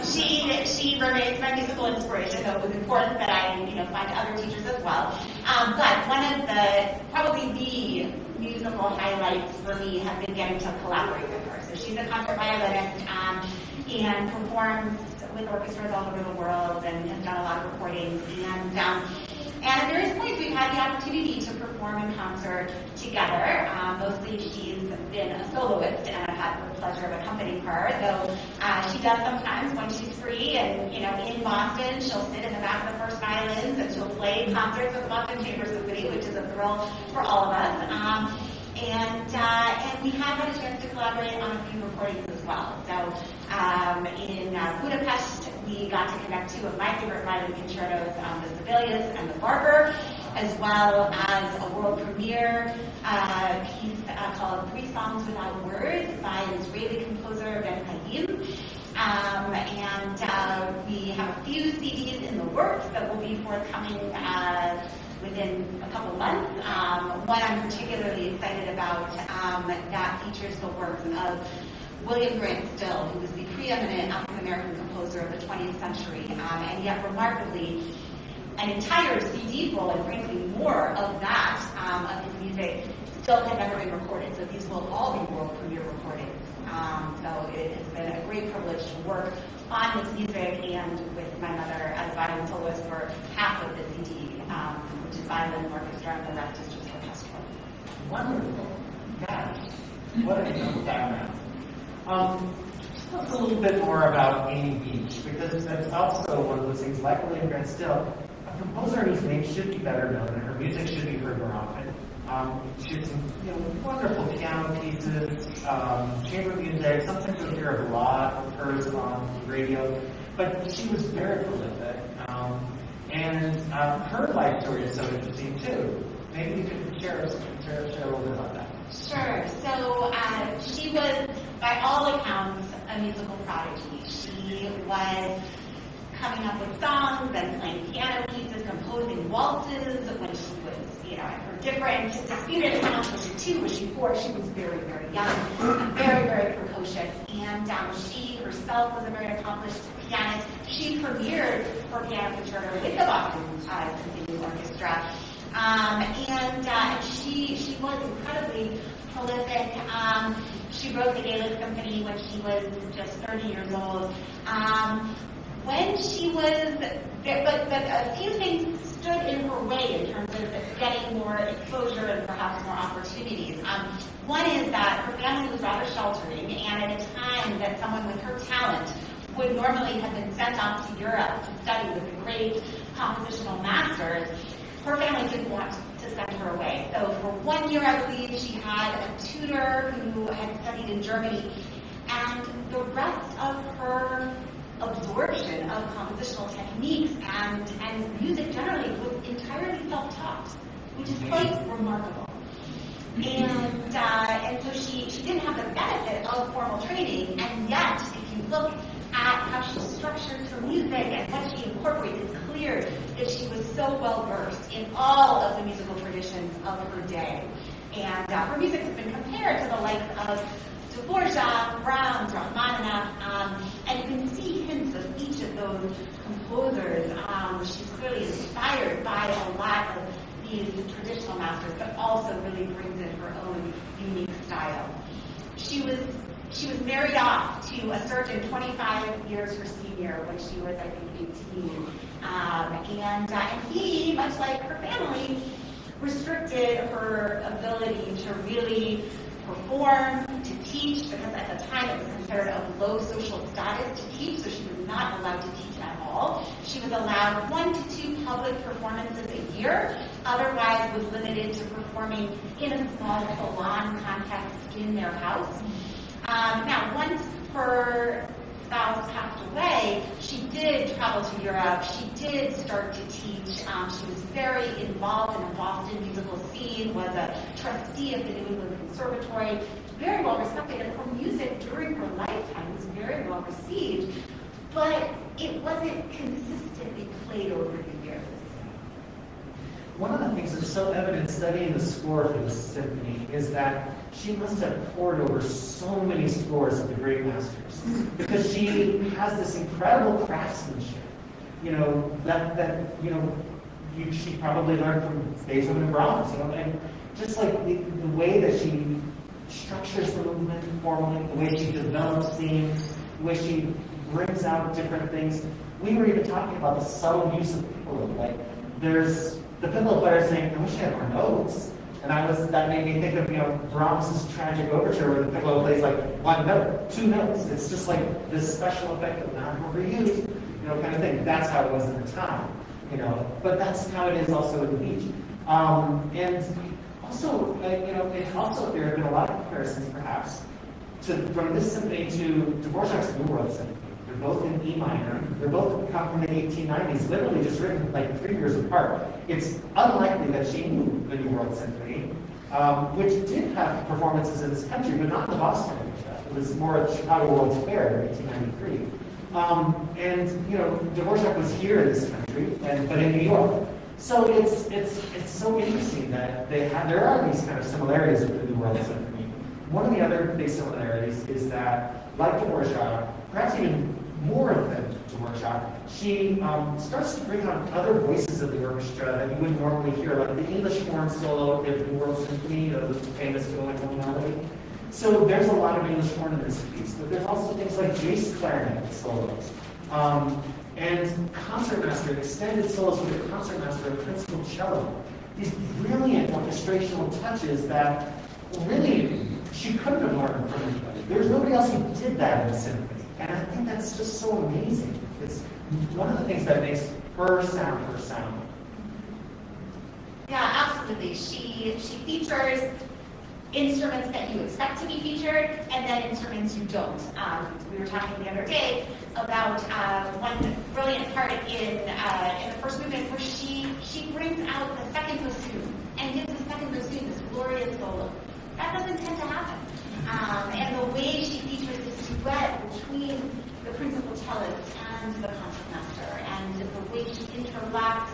she remains my musical inspiration, though it was important that I find other teachers as well. But one of probably the musical highlights for me have been getting to collaborate with her. So she's a concert violinist and performs with orchestras all over the world and has done a lot of recordings. And at various points, we've had the opportunity to perform in concert together. Mostly she's been a soloist, and I've had the pleasure of accompanying her, though she does sometimes when she's free. And, in Boston, she'll sit in the back of the first violins, and she'll play concerts with the Boston Chamber Symphony, which is a thrill for all of us. And we have had a chance to collaborate on a few recordings as well. So in Budapest, we got to connect two of my favorite violin concertos, the Sibelius and the Barber, as well as a world premiere piece called 3 Songs Without Words by an Israeli composer, Ben Hayim. And we have a few CDs in the works that will be forthcoming within a couple months. One I'm particularly excited about that features the works of William Intriligator, who was the preeminent African-American composer of the 20th century, and yet remarkably, an entire CD full, and frankly more of that, of his music, still had never been recorded. So these will all be world premiere recordings. So it has been a great privilege to work on this music and with my mother as violin soloist for half of the CD, which is violin and orchestra, and the rest is just orchestral.
Wonderful. Gosh, what a beautiful background. Tell us a little bit more about Amy Beach, because that's also one of those things, like William Grant Still, a composer whose name should be better known, and her music should be heard more often. She has some wonderful piano pieces, chamber music. Sometimes you'll hear a lot of hers on the radio, but she was very prolific. And her life story is so interesting too. Maybe you could share a little bit about that.
Sure. So she was, by all accounts, a musical prodigy. She was coming up with songs and playing piano pieces, composing waltzes when she was, her different disputed accounts. Was she 2? Was she 4? She was very, very young, very, very precocious. And she herself was a very accomplished pianist. She premiered her piano concerto with the Boston Symphony Orchestra. And she was incredibly prolific. She wrote the Gaelic Symphony when she was just 30 years old. When she was, but a few things stood in her way in terms of getting more exposure and perhaps more opportunities. One is that her family was rather sheltering, and at a time that someone with her talent would normally have been sent off to Europe to study with the great compositional masters, her family didn't want to send her away. So for 1 year, I believe, she had a tutor who had studied in Germany, and the rest of her absorption of compositional techniques and music generally was entirely self-taught, which is quite remarkable. And so she didn't have the benefit of formal training, and yet, if you look at how she structures her music and what she incorporates, it's clear that she was so well versed in all of the musical traditions of her day. And her music has been compared to the likes of Dvorak, Brahms, Rachmaninoff, and you can see hints of each of those composers. She's clearly inspired by a lot of these traditional masters, but also really brings in her own unique style. She was married off to a surgeon 25 years her senior when she was, I think, 18. And he, much like her family, restricted her ability to really perform, to teach, because at the time it was considered of low social status to teach, so she was not allowed to teach at all. She was allowed 1 to 2 public performances a year, otherwise was limited to performing in a small salon context in their house. Now, once her spouse passed away, she did try travel to Europe. She did start to teach. She was very involved in the Boston musical scene, was a trustee of the New England Conservatory, very well respected, and her music during her lifetime was very well received, but it wasn't consistently played over the years.
One of the things that's so evident studying the score for this symphony is that she must have pored over so many scores of the great masters, because she has this incredible craftsmanship, she probably learned from Beethoven and Brahms, and just like the way that she structures the movement formally, the way she develops themes, the way she brings out different things. We were even talking about the subtle use of piccolo. Like, there's the piccolo player saying, I wish I had more notes. And that made me think of, Brahms' Tragic Overture, where the piccolo plays like one note, two notes. It's just like this special effect of not overused, kind of thing. That's how it was in the time, But that's how it is also in the beach. And also, there have been a lot of comparisons, perhaps, from this symphony to Dvorak's New World Symphony. They're both in E minor. They're both come from the 1890s, literally just written like 3 years apart. It's unlikely that she knew the New World Symphony, which did have performances in this country, but not the Boston area. It was more at Chicago World's Fair in 1893. Dvorak was here in this country, but in New York. So it's so interesting that there are these kind of similarities with the New World Symphony. One of the other big similarities is that, like Dvorak, perhaps even more than Dvorak, she starts to bring on other voices of the orchestra that you wouldn't normally hear, like the English horn solo of the New World Symphony, the famous Going Home melody. So there's a lot of English horn in this piece, but there's also things like bass clarinet solos. And concertmaster, extended solos with a concertmaster and principal cello. These brilliant orchestrational touches that really she couldn't have learned from anybody. There's nobody else who did that in the symphony. And I think that's just so amazing. It's one of the things that makes her sound her sound.
Yeah, absolutely. She features instruments that you expect to be featured, and then instruments you don't. We were talking the other day about one brilliant part in the first movement where she brings out the second bassoon and gives the second bassoon this glorious solo. That doesn't tend to happen. And the way she features this duet between the principal cellist and the concertmaster, and the way she interlocks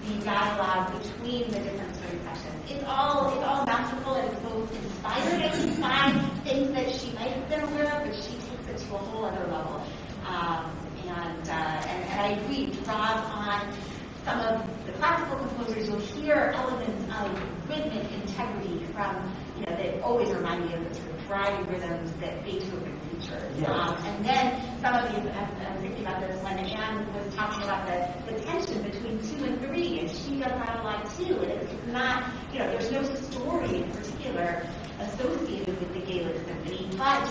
the dialogue between the different string sections. It's all masterful, and it's both inspired, I think, by things that she might have been aware of, but she takes it to a whole other level. And I agree, draws on some of the classical composers. You'll hear elements of rhythmic integrity from, that always remind me of the sort of driving rhythms that Beethoven features.
Yes.
And then some of these, I was thinking about this when Anne was talking about the tension between 2 and 3, and she does that a lot too. And it's not, there's no story in particular associated with the Gaelic Symphony, but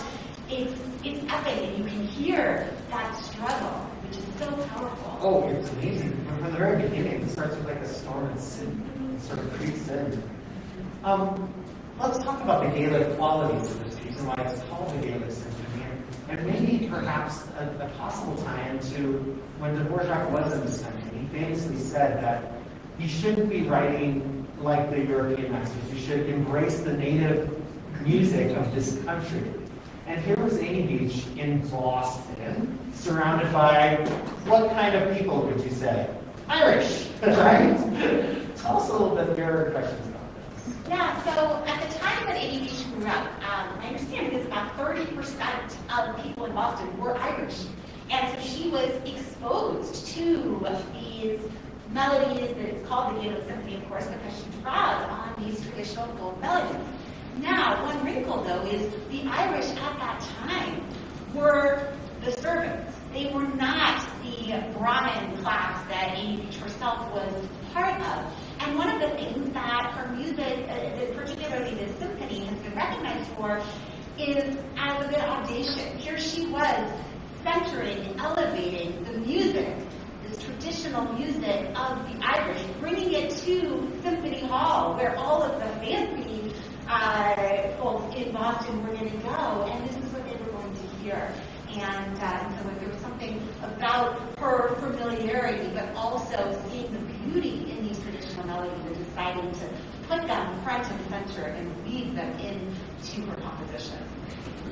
it's epic, and you can hear that struggle, which is so powerful.
Oh, it's amazing. From the very beginning, it starts with like a storm and sort of creeps in. Let's talk about the Gaelic qualities of this piece and why it's called the Gaelic Symphony, and maybe perhaps a possible tie-in to when Dvorak was in this country. He famously said that you shouldn't be writing like the European masters. You should embrace the native music of this country. And here was Amy Beach in Boston, surrounded by what kind of people would you say? Irish, right? Tell us a little bit of your impressions about this.
Yeah, so at the time that Amy Beach grew up, I understand because about 30% of people in Boston were Irish. And so she was exposed to these melodies that it's called the Gaelic Symphony, of course, because she draws on these traditional folk melodies. Now, one wrinkle, though, is the Irish at that time were the servants. They were not the Brahmin class that Amy Beach herself was part of. And one of the things that her music, particularly this symphony, has been recognized for is as a bit audacious. Here she was centering, elevating the music, this traditional music of the Irish, bringing it to Symphony Hall, where all of the fancy folks in Boston were going to go, and this is what they were going to hear. And so there was something about her familiar also seeing the beauty in these traditional melodies and deciding to put them front and center and weave them into her composition.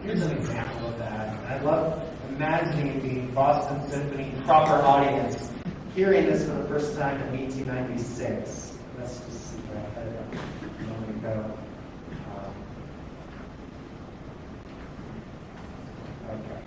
Here's an example of that. I love imagining the Boston Symphony proper audience hearing this for the first time in 1896. Let's just see where I had it a moment ago. Okay.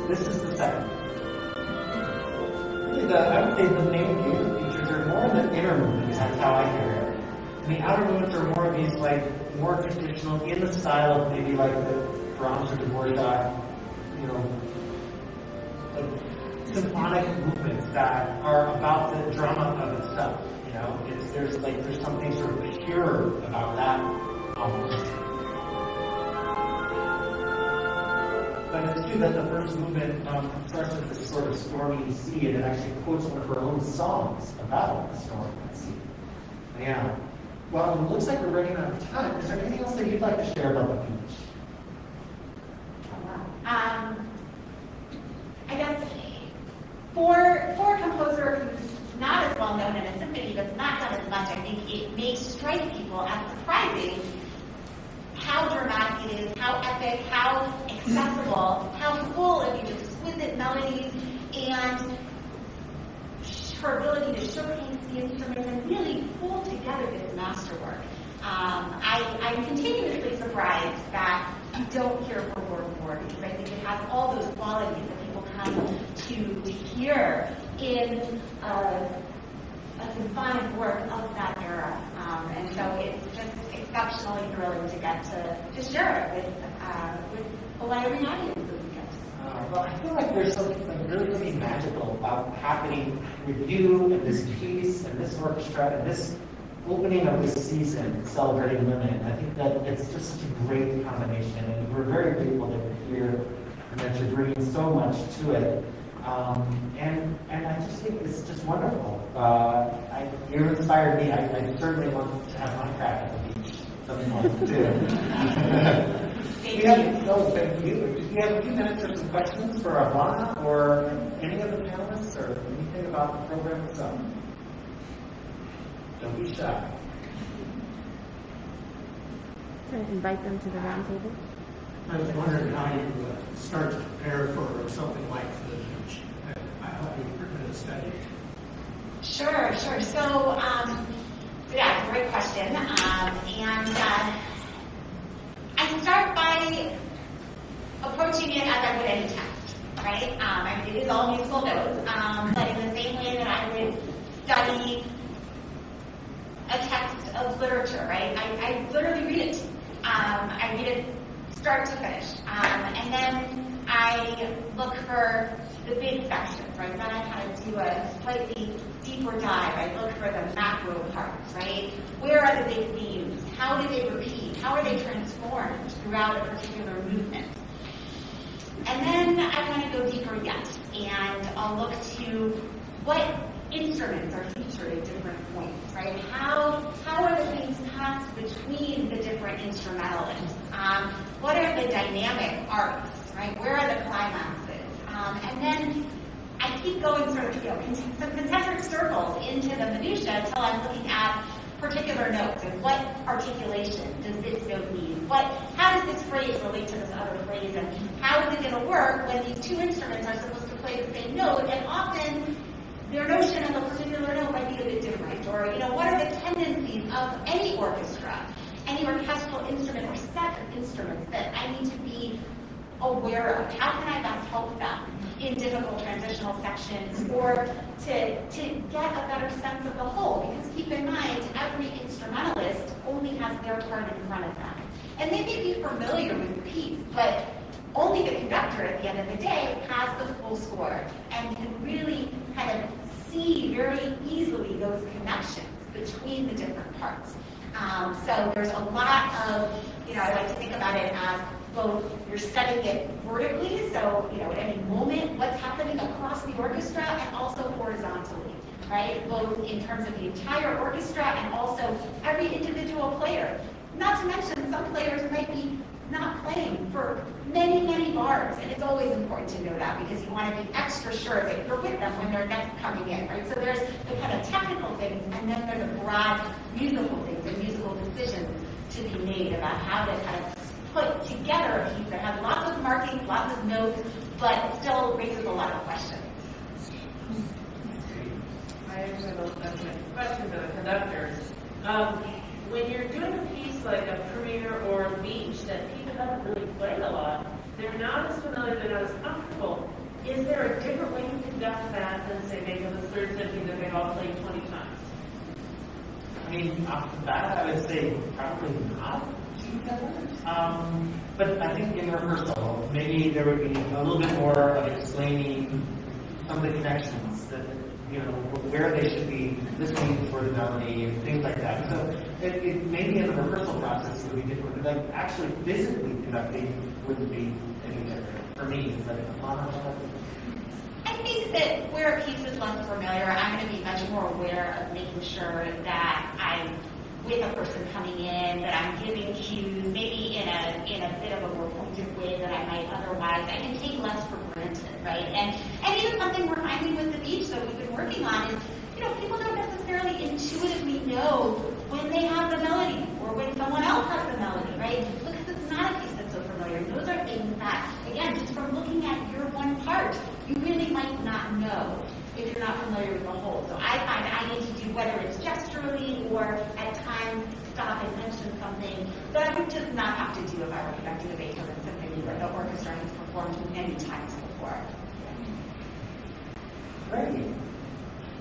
This is the second. Really, I would say the main music features are more the inner movements. That's how I hear it. And the outer movements are more of these, like, more traditional, in the style of maybe like the Brahms or Dvorak, you know, like symphonic movements that are about the drama of itself. You know, there's something sort of pure about that almost. But it's true that the first movement starts with this sort of stormy sea, and it actually quotes one of her own songs about the storm at sea. Yeah. Well, it looks like we're running out of time. Is there anything else that you'd like to share about the beach?
I guess for a composer who's not as well known in a symphony, but not done as much, I think it may strike people as surprising how dramatic it is, how epic, how accessible, how full of these exquisite melodies, and her ability to showcase the instruments and really pull together this masterwork. I'm continuously surprised that you don't hear her work more, because I think it has all those qualities that people come to hear in a symphonic work of that era. And so it's just exceptionally thrilling to get to share it with a wider audience this weekend.
Well, I feel like there's something really magical about happening with you and this piece and this orchestra and this opening of this season celebrating women. I think that it's just such a great combination, and we're very grateful that you're here and that you're bringing so much to it. And I just think it's just wonderful. You inspired me. I certainly want to have my crack at the beach sometime too.
Thank you.
Thank you. Do you have a few minutes for some questions for Avlana or any of the panelists or anything about the program itself? Don't be shy.
Can I invite them to the round table?
I was wondering how you start to prepare for something like the beach. How you prepare to study.
Sure. So yeah, it's a great question. I start by approaching it as I would any text, right? I mean, it is all musical notes, but in the same way that I would study a text of literature, right? I literally read it. I read it start to finish. And then I look for the big sections, right? Then I kind of do a slightly deeper dive. I look for the macro parts, right? Where are the big themes? How do they repeat? How are they transformed throughout a particular movement? And then I kind of go deeper yet, and I'll look to what instruments are featured at different points, right? How are the things passed between the different instrumentalists? What are the dynamic arcs, right? Where are the climaxes? And then I keep going sort of, some concentric circles into the minutia until I'm looking at particular notes and what articulation does this note mean? How does this phrase relate to this other phrase? And how is it going to work when these two instruments are supposed to play the same note? And often their notion of a particular note might be a bit different. Or, what are the tendencies of any orchestra, any orchestral instrument or set of instruments that I need to be aware of? How can I best help them in difficult transitional sections, or to get a better sense of the whole. Because keep in mind, every instrumentalist only has their part in front of them. And they may be familiar with the piece, but only the conductor at the end of the day has the full score and can really kind of see very easily those connections between the different parts. So there's a lot of, I like to think about it as both you're studying it vertically, so at any moment what's happening across the orchestra, and also horizontally, right? Both in terms of the entire orchestra and also every individual player. Not to mention, some players might be not playing for many, many bars, and it's always important to know that because you want to be extra sure that you're with them when they're next coming in, right? So there's the kind of technical things, and then there are the broad musical things and musical decisions to be made about how to kind of put together a piece that has lots of markings, lots of notes, but still raises a lot of questions.
I actually have a question for the conductors. When you're doing a piece like a premiere or a beach that people haven't really played a lot, they're not as familiar, they're not as comfortable. Is there a different way to conduct that than, say, Beethoven's Third Symphony that they've all played 20 times?
I mean, off the bat, I would say probably not too different. But I think in rehearsal, maybe there would be a little bit more of explaining some of the connections that, where they should be listening for the melody and things like that. So it maybe in the rehearsal process it would be different, but like actually physically conducting wouldn't be any different for me. But
I think that where a piece is less familiar, I'm going to be much more aware of making sure that I'm with a person coming in, that I'm giving cues, maybe in a bit of a more pointed way that I might otherwise. I can take less for granted, right? And even something we're finding with the beach that we've been working on is, people don't necessarily intuitively know when they have the melody or when someone else has the melody, right? Because it's not a piece that's so familiar. Those are things that, again, just from looking at your one part, you really might not know if you're not familiar with the whole. So I find I need to do, whether it's gesturally or at times stop and mention something that I would just not have to do if I were conducting a Beethoven symphony that the orchestra has performed many times before.
Great.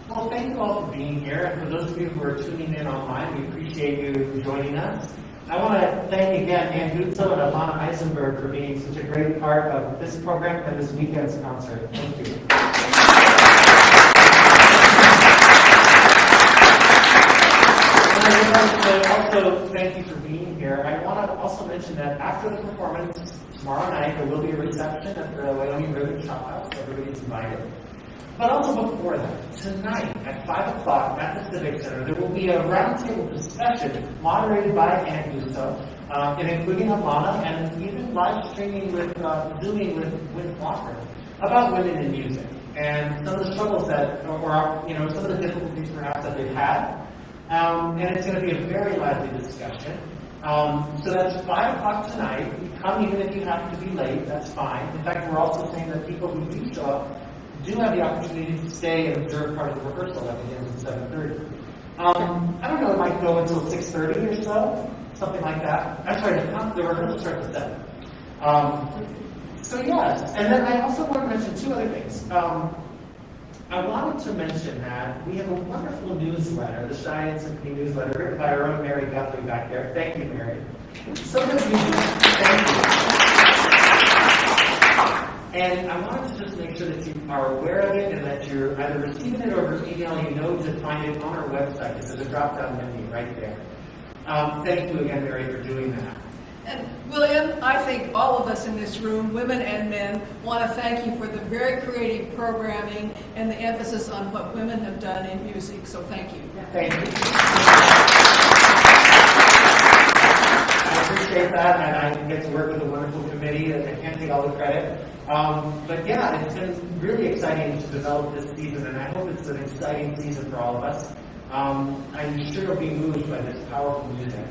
Well, thank you all for being here. And for those of you who are tuning in online, we appreciate you joining us. I want to thank again Guzzo and Avlana Eisenberg for being such a great part of this program and this weekend's concert. Thank you. And I would like to also thank you for being here. I want to also mention that after the performance tomorrow night, there will be a reception at the Wyoming Ribbon Shop House. Everybody's invited. But also before that, tonight at 5 o'clock at the Civic Center, there will be a roundtable discussion moderated by Guzzo, and including Avlana, and even live streaming with Zooming with Gwyneth about women in music and some of the struggles that, or some of the difficulties perhaps that they've had. And it's going to be a very lively discussion. So that's 5 o'clock tonight. You come even if you happen to be late, that's fine. In fact, we're also saying that people who do show up do have the opportunity to stay and observe part of the rehearsal that begins at 7:30. I don't know, it might go until 6:30 or so, something like that. I'm sorry, the rehearsal starts at 7. So yes, and then I also want to mention 2 other things. I wanted to mention that we have a wonderful newsletter, the Cheyenne Symphony newsletter, written by our own Mary Guthrie back there. Thank you, Mary. So good news. Thank you. And I wanted to just make sure that you are aware of it and that you're either receiving it or email, to find it on our website. There's a drop-down menu right there. Thank you again, Mary, for doing that.
And William, I think all of us in this room, women and men, want to thank you for the very creative programming and the emphasis on what women have done in music. So thank you.
Thank you. I appreciate that, and I get to work with a wonderful committee. I can't take all the credit. But yeah, it's been really exciting to develop this season, and I hope it's an exciting season for all of us. I'm sure you'll be moved by this powerful music.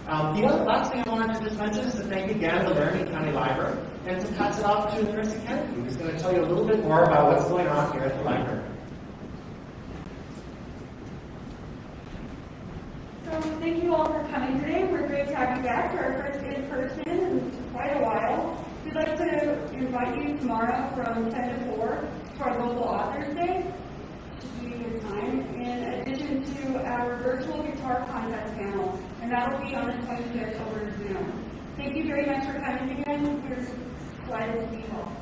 The last thing I wanted to just mention is to thank again the Laramie County Library and to pass it off to Larissa Kennedy, who's going to tell you a little bit more about what's going on here at the library.
So thank you all for coming today. We're great to have you back for our first in person in quite a while. We'd like to invite you tomorrow from 10 to 4 to our local Authors Day. Should be a good time. virtual guitar contest panel, and that will be on the 25th over Zoom. Thank you very much for coming again. We're glad to see you all.